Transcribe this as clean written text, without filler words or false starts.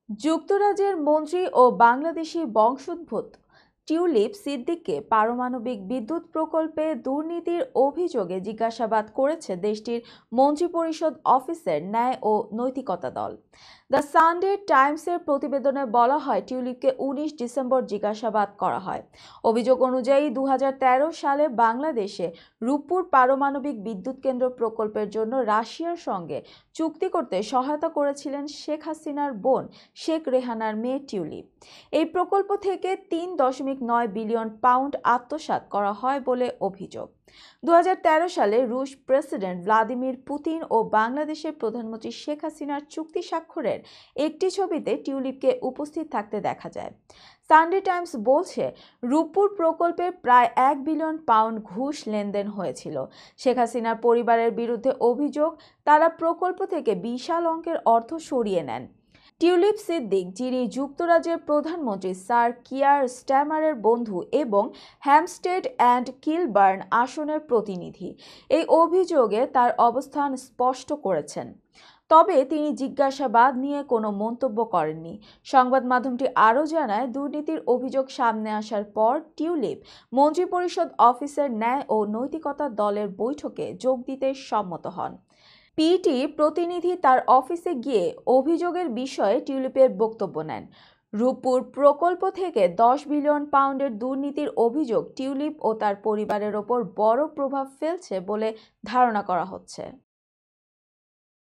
যুক্তরাজ্যের মন্ত্রী ও বাংলাদেশি বংশোদ্ভূত টিউলিপ সিদ্দিককে পারমাণবিক বিদ্যুৎ প্রকল্পে দুর্নীতির অভিযোগে জিজ্ঞাসাবাদ করেছে দেশটির মন্ত্রিপরিষদ অফিসের ন্যায় ও নৈতিকতা দল। দ্য সানডে টাইমসের প্রতিবেদনে বলা হয়, টিউলিপকে 19 ডিসেম্বর জিজ্ঞাসাবাদ করা হয়। অভিযোগ অনুযায়ী 2013 সালে বাংলাদেশে রূপপুর পারমাণবিক বিদ্যুৎ কেন্দ্র প্রকল্পের জন্য রাশিয়ার সঙ্গে চুক্তি করতে সহায়তা করেছিলেন শেখ হাসিনার বোন শেখ রেহানার মেয়ে টিউলিপ। এই প্রকল্প থেকে 3.9 বিলিয়ন পাউন্ড আত্মসাৎ করা হয় বলে অভিযোগ। 2013 সালে রুশ প্রেসিডেন্ট ভ্লাদিমির পুতিন ও বাংলাদেশের প্রধানমন্ত্রী শেখ হাসিনার চুক্তি স্বাক্ষরের একটি ছবিতে টিউলিপকে উপস্থিত থাকতে দেখা যায়। সানডে টাইমস বলছে, রূপপুর প্রকল্পে প্রায় 1 বিলিয়ন পাউন্ড ঘুষ লেনদেন হয়েছিল। শেখ হাসিনার পরিবারের বিরুদ্ধে অভিযোগ, তারা প্রকল্প থেকে বিশাল অঙ্কের অর্থ সরিয়ে নেন। টিউলিপ সিদ্দিক, যিনি যুক্তরাজ্যের প্রধানমন্ত্রী স্যার কিয়ার স্টারমারের বন্ধু এবং হ্যাম্পস্টেড অ্যান্ড কিলবার্ন আসনের প্রতিনিধি, এই অভিযোগে তার অবস্থান স্পষ্ট করেছেন। তবে তিনি জিজ্ঞাসাবাদ নিয়ে কোনো মন্তব্য করেননি। সংবাদ মাধ্যমটি আরও জানায়, দুর্নীতির অভিযোগ সামনে আসার পর টিউলিপ মন্ত্রিপরিষদ অফিসের ন্যায় ও নৈতিকতা দলের বৈঠকে যোগ দিতে সম্মত হন। পিটি প্রতিনিধি তার অফিসে গিয়ে অভিযোগের বিষয়ে টিউলিপের বক্তব্য নেন। রূপপুর প্রকল্প থেকে 10 বিলিয়ন পাউন্ডের দুর্নীতির অভিযোগ টিউলিপ ও তার পরিবারের ওপর বড় প্রভাব ফেলছে বলে ধারণা করা হচ্ছে।